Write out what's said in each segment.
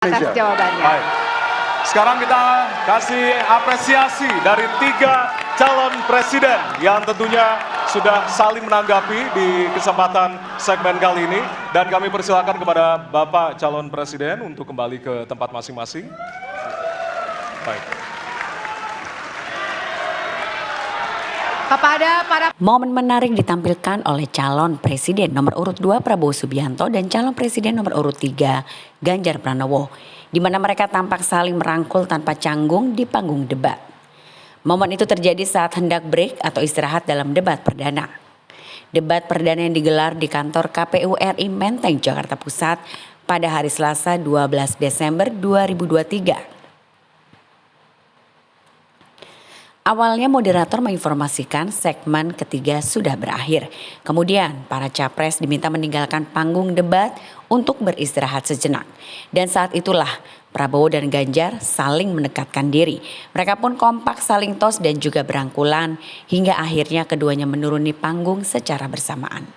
atas jawabannya. Baik. Sekarang kita kasih apresiasi dari 3 calon presiden yang tentunya sudah saling menanggapi di kesempatan segmen kali ini. Dan kami persilakan kepada Bapak calon presiden untuk kembali ke tempat masing-masing. Baik. Kepada para Momen menarik ditampilkan oleh calon presiden nomor urut 2 Prabowo Subianto dan calon presiden nomor urut 3 Ganjar Pranowo, di mana mereka tampak saling merangkul tanpa canggung di panggung debat. Momen itu terjadi saat hendak break atau istirahat dalam debat perdana. Debat perdana yang digelar di kantor KPU RI Menteng, Jakarta Pusat pada hari Selasa 12 Desember 2023. Awalnya moderator menginformasikan segmen ketiga sudah berakhir. Kemudian para capres diminta meninggalkan panggung debat untuk beristirahat sejenak. Dan saat itulah Prabowo dan Ganjar saling mendekatkan diri. Mereka pun kompak saling tos dan juga berangkulan hingga akhirnya keduanya menuruni panggung secara bersamaan.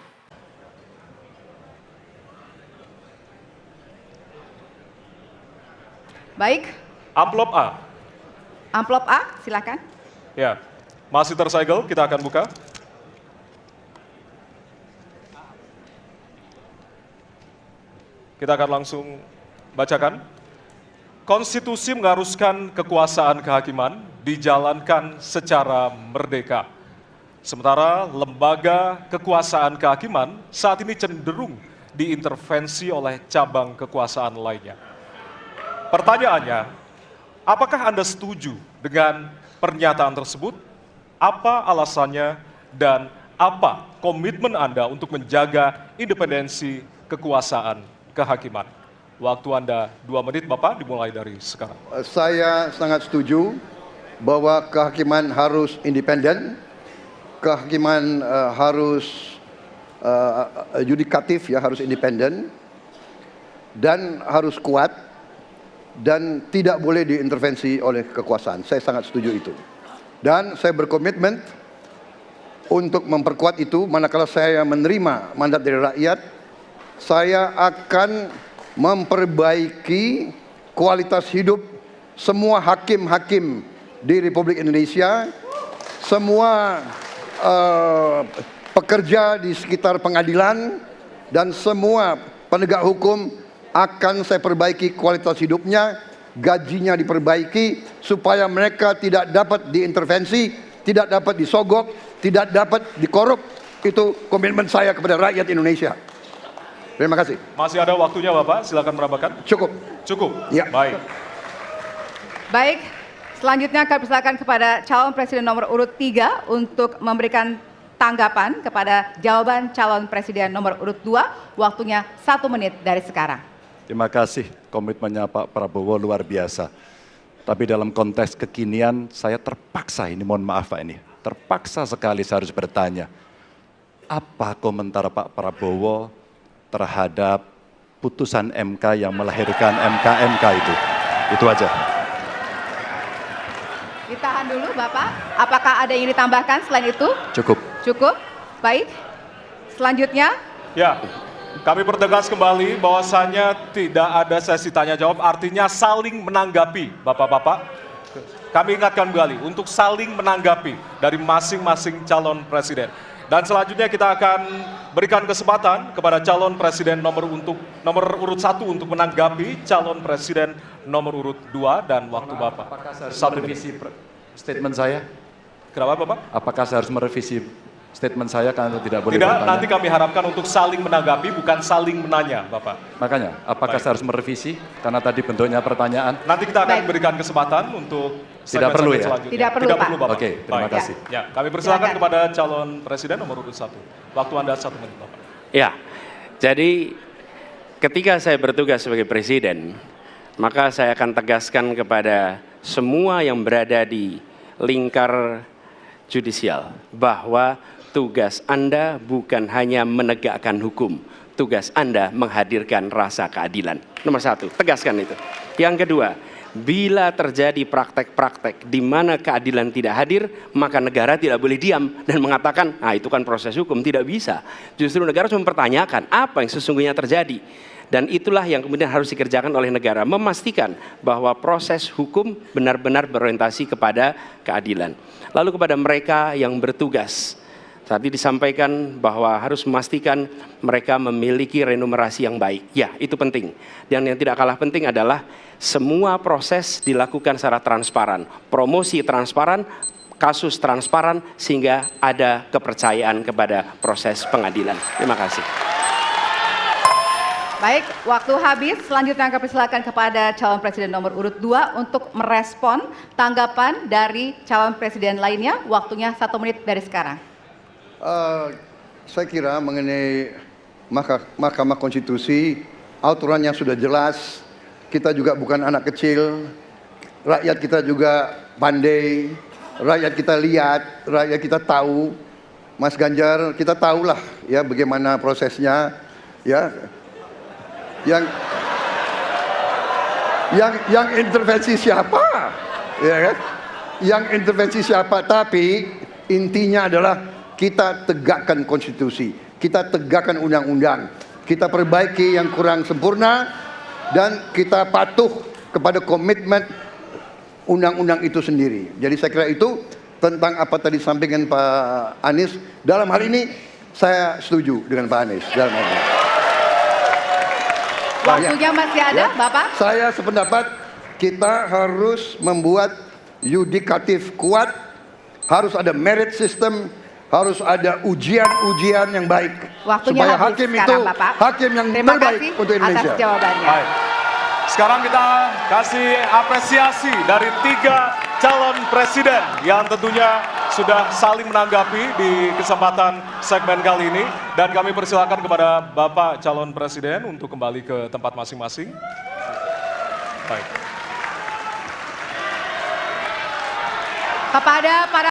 baik, Amplop A. amplop A, silakan. Ya, masih tersegel, kita akan buka. Kita akan langsung bacakan. Konstitusi mengharuskan kekuasaan kehakiman dijalankan secara merdeka. Sementara lembaga kekuasaan kehakiman saat ini cenderung diintervensi oleh cabang kekuasaan lainnya. Pertanyaannya, apakah Anda setuju dengan pernyataan tersebut? Apa alasannya dan apa komitmen Anda untuk menjaga independensi kekuasaan kehakiman? Waktu Anda 2 menit, Bapak, dimulai dari sekarang. Saya sangat setuju bahwa kehakiman harus independen, kehakiman harus yudikatif, ya, harus independen, dan harus kuat, dan tidak boleh diintervensi oleh kekuasaan. Saya sangat setuju itu. Dan saya berkomitmen untuk memperkuat itu. Manakala saya menerima mandat dari rakyat, saya akan memperbaiki kualitas hidup semua hakim-hakim di Republik Indonesia, semua pekerja di sekitar pengadilan, dan semua penegak hukum akan saya perbaiki kualitas hidupnya, gajinya diperbaiki supaya mereka tidak dapat diintervensi, tidak dapat disogok, tidak dapat dikorup. Itu komitmen saya kepada rakyat Indonesia. Terima kasih. Masih ada waktunya, Bapak, silakan merabakan. Cukup. Cukup? Ya. Baik. Baik, selanjutnya kami persilakan kepada calon presiden nomor urut 3 untuk memberikan tanggapan kepada jawaban calon presiden nomor urut 2. Waktunya 1 menit dari sekarang. Terima kasih, komitmennya Pak Prabowo luar biasa. Tapi dalam konteks kekinian saya terpaksa, ini mohon maaf Pak, ini terpaksa sekali saya harus bertanya. Apa komentar Pak Prabowo terhadap putusan MK yang melahirkan MK-MK itu? Itu aja. Ditahan dulu Bapak, apakah ada yang ditambahkan selain itu? Cukup. Cukup, baik. Selanjutnya. Ya, kami pertegas kembali bahwasannya tidak ada sesi tanya jawab, artinya saling menanggapi, Bapak-bapak. Kami ingatkan kembali untuk saling menanggapi dari masing-masing calon presiden. Dan selanjutnya kita akan berikan kesempatan kepada calon presiden nomor urut 1 untuk menanggapi calon presiden nomor urut 2 dan waktu Bapak. Apakah saya harus 1 menit. merevisi statement saya? Kenapa, Bapak? Apakah saya harus merevisi statement saya karena tidak boleh Tidak, bertanya? nanti kami harapkan untuk saling menanggapi, bukan saling menanya, Bapak. Makanya, apakah saya harus merevisi? Karena tadi bentuknya pertanyaan. Nanti kita akan Baik. berikan kesempatan untuk Tidak perlu ya? selanjutnya. Tidak perlu, Pak. Bapak. Oke, terima Baik. kasih. Ya, kami persilakan Silakan. kepada calon presiden nomor urut 1. Waktu Anda 1 menit, Bapak. Ya, jadi ketika saya bertugas sebagai presiden, maka saya akan tegaskan kepada semua yang berada di lingkar judisial bahwa tugas Anda bukan hanya menegakkan hukum, tugas Anda menghadirkan rasa keadilan. Nomor 1, tegaskan itu. Yang kedua, bila terjadi praktek-praktek di mana keadilan tidak hadir, maka negara tidak boleh diam dan mengatakan, ah itu kan proses hukum, tidak bisa. Justru negara harus mempertanyakan apa yang sesungguhnya terjadi. Dan itulah yang kemudian harus dikerjakan oleh negara, memastikan bahwa proses hukum benar-benar berorientasi kepada keadilan. Lalu kepada mereka yang bertugas, tadi disampaikan bahwa harus memastikan mereka memiliki remunerasi yang baik. Ya, itu penting. Dan yang tidak kalah penting adalah semua proses dilakukan secara transparan, promosi transparan, kasus transparan, sehingga ada kepercayaan kepada proses pengadilan. Terima kasih. Baik, waktu habis. Selanjutnya kami persilakan kepada calon presiden nomor urut 2 untuk merespon tanggapan dari calon presiden lainnya. Waktunya 1 menit dari sekarang. Saya kira mengenai Mahkamah Konstitusi, aturannya sudah jelas. Kita juga bukan anak kecil. Rakyat kita juga pandai. Rakyat kita lihat, rakyat kita tahu. Mas Ganjar, kita tahulah ya bagaimana prosesnya, ya. Yang intervensi siapa, ya kan? Yang intervensi siapa? Tapi intinya adalah kita tegakkan konstitusi, kita tegakkan undang-undang, kita perbaiki yang kurang sempurna, dan kita patuh kepada komitmen undang-undang itu sendiri. Jadi saya kira itu tentang apa tadi disampaikan Pak Anies. Dalam hal ini saya setuju dengan Pak Anies dalam hal ini. Waktunya masih ada, Bapak? Saya sependapat kita harus membuat yudikatif kuat, harus ada merit system, harus ada ujian-ujian yang baik. Waktunya supaya habis hakim sekarang, itu Bapak. hakim yang Terima terbaik kasih untuk Indonesia. atas jawabannya. Baik. Sekarang kita kasih apresiasi dari 3 calon presiden yang tentunya sudah saling menanggapi di kesempatan segmen kali ini. Dan kami persilakan kepada Bapak calon presiden untuk kembali ke tempat masing-masing. Baik. Kepada para